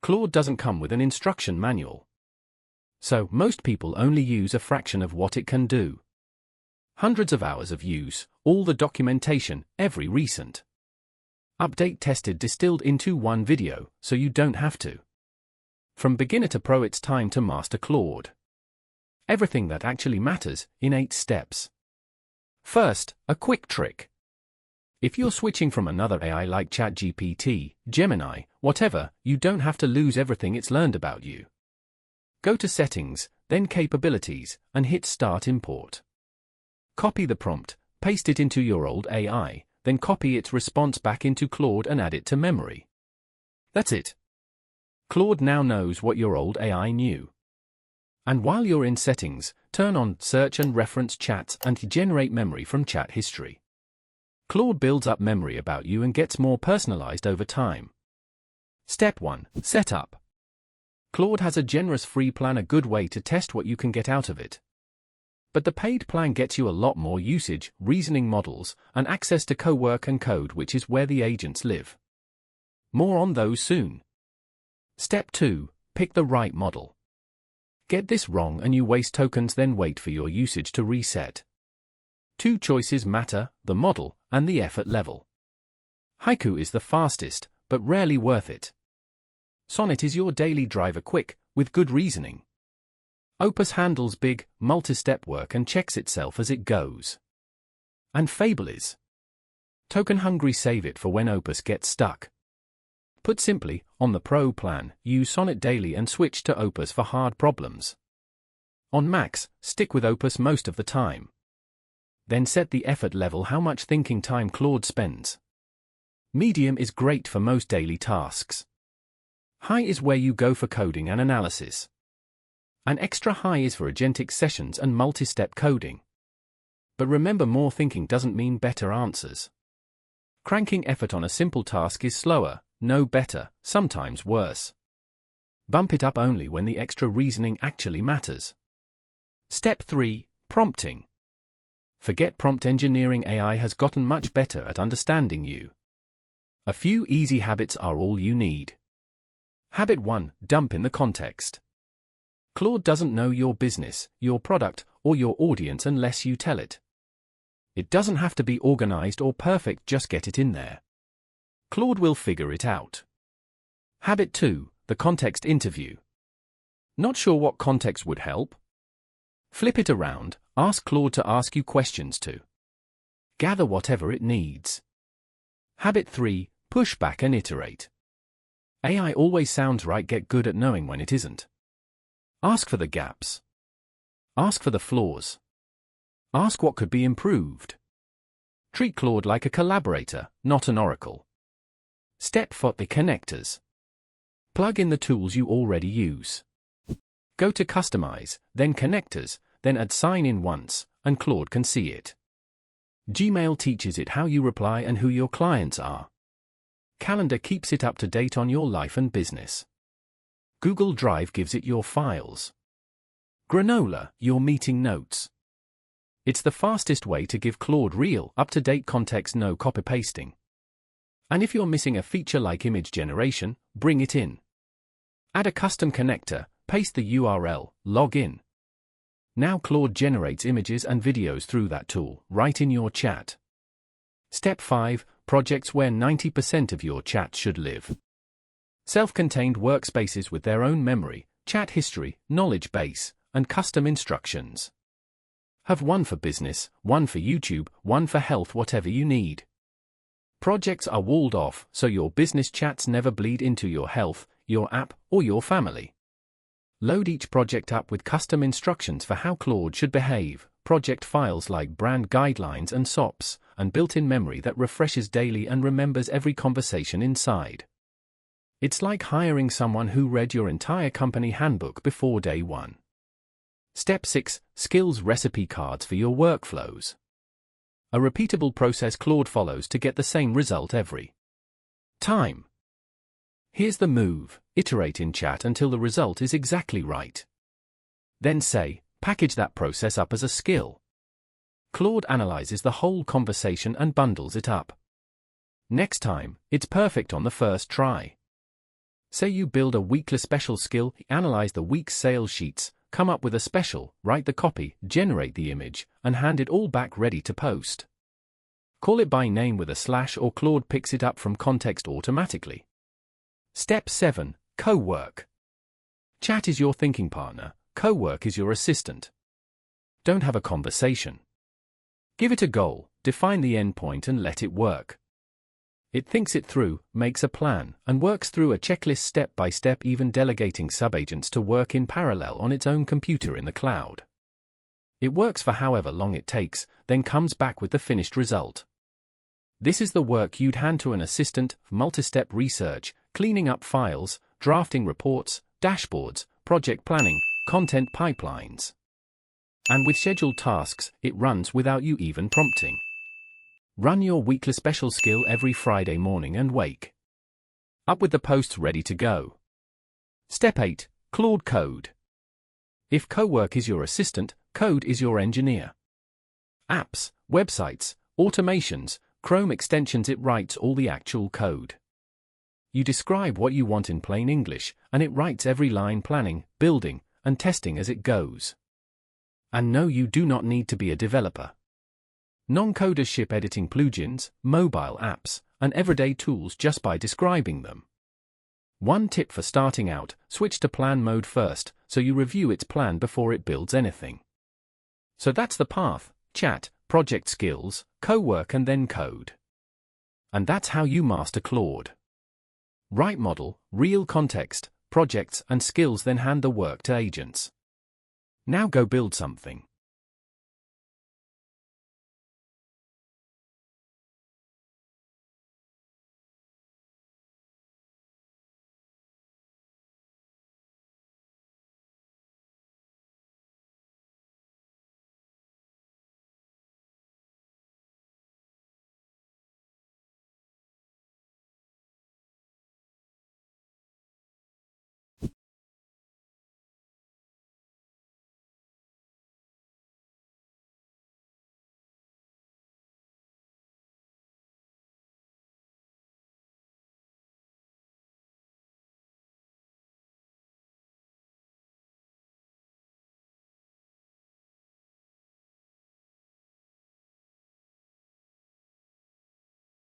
Claude doesn't come with an instruction manual. So, most people only use a fraction of what it can do. Hundreds of hours of use, all the documentation, every recent update tested distilled into one video, so you don't have to. From beginner to pro, it's time to master Claude. Everything that actually matters, in 8 steps. First, a quick trick. If you're switching from another AI like ChatGPT, Gemini, whatever, you don't have to lose everything it's learned about you. Go to Settings, then Capabilities, and hit Start Import. Copy the prompt, paste it into your old AI, then copy its response back into Claude and add it to memory. That's it. Claude now knows what your old AI knew. And while you're in Settings, turn on Search and Reference Chats and generate memory from chat history. Claude builds up memory about you and gets more personalized over time. Step 1. Setup. Claude has a generous free plan, a good way to test what you can get out of it. But the paid plan gets you a lot more usage, reasoning models, and access to co-work and code, which is where the agents live. More on those soon. Step 2. Pick the right model. Get this wrong and you waste tokens, then wait for your usage to reset. 2 choices matter, the model and the effort level. Haiku is the fastest, but rarely worth it. Sonnet is your daily driver, quick, with good reasoning. Opus handles big, multi-step work and checks itself as it goes. And Fable is token-hungry, save it for when Opus gets stuck. Put simply, on the Pro plan, use Sonnet daily and switch to Opus for hard problems. On Max, stick with Opus most of the time. Then set the effort level, how much thinking time Claude spends. Medium is great for most daily tasks. High is where you go for coding and analysis. An extra high is for agentic sessions and multi-step coding. But remember, more thinking doesn't mean better answers. Cranking effort on a simple task is slower, no better, sometimes worse. Bump it up only when the extra reasoning actually matters. Step 3. Prompting. Forget prompt engineering, AI has gotten much better at understanding you. A few easy habits are all you need. Habit 1. Dump in the context. Claude doesn't know your business, your product, or your audience unless you tell it. It doesn't have to be organized or perfect, just get it in there. Claude will figure it out. Habit 2. The context interview. Not sure what context would help? Flip it around, ask Claude to ask you questions to gather whatever it needs. Habit 3. Push back and iterate. AI always sounds right, get good at knowing when it isn't. Ask for the gaps. Ask for the flaws. Ask what could be improved. Treat Claude like a collaborator, not an oracle. Step 4. The connectors. Plug in the tools you already use. Go to Customize, then Connectors, then add Sign in once, and Claude can see it. Gmail teaches it how you reply and who your clients are. Calendar keeps it up to date on your life and business. Google Drive gives it your files. Granola, your meeting notes. It's the fastest way to give Claude real, up-to-date context, no copy-pasting. And if you're missing a feature like image generation, bring it in. Add a custom connector, paste the URL, log in. Now Claude generates images and videos through that tool, right in your chat. Step 5. Projects where 90% of your chat should live. Self-contained workspaces with their own memory, chat history, knowledge base, and custom instructions. Have one for business, one for YouTube, one for health, whatever you need. Projects are walled off, so your business chats never bleed into your health, your app, or your family. Load each project up with custom instructions for how Claude should behave, project files like brand guidelines and SOPs, and built-in memory that refreshes daily and remembers every conversation inside. It's like hiring someone who read your entire company handbook before day one. Step 6. Skills recipe cards for your workflows. A repeatable process Claude follows to get the same result every time. Here's the move: iterate in chat until the result is exactly right. Then say, package that process up as a skill. Claude analyzes the whole conversation and bundles it up. Next time, it's perfect on the first try. Say you build a weekly special skill, analyze the week's sales sheets, come up with a special, write the copy, generate the image, and hand it all back ready to post. Call it by name with a slash or Claude picks it up from context automatically. Step 7. Co-work. Chat is your thinking partner, co-work is your assistant. Don't have a conversation. Give it a goal, define the endpoint and let it work. It thinks it through, makes a plan, and works through a checklist step by step, even delegating subagents to work in parallel on its own computer in the cloud. It works for however long it takes, then comes back with the finished result. This is the work you'd hand to an assistant: multi-step research, cleaning up files, drafting reports, dashboards, project planning, content pipelines. And with scheduled tasks, it runs without you even prompting. Run your weekly special skill every Friday morning and wake up with the posts ready to go. Step 8. Claude Code. If co-work is your assistant, code is your engineer. Apps, websites, automations, Chrome extensions, it writes all the actual code. You describe what you want in plain English, and it writes every line, planning, building, and testing as it goes. And no, you do not need to be a developer. Non-coders ship editing plugins, mobile apps, and everyday tools just by describing them. One tip for starting out: switch to plan mode first, so you review its plan before it builds anything. So that's the path: chat, project skills, co-work, and then code. And that's how you master Claude. Right model, real context, projects and skills, then hand the work to agents. Now go build something.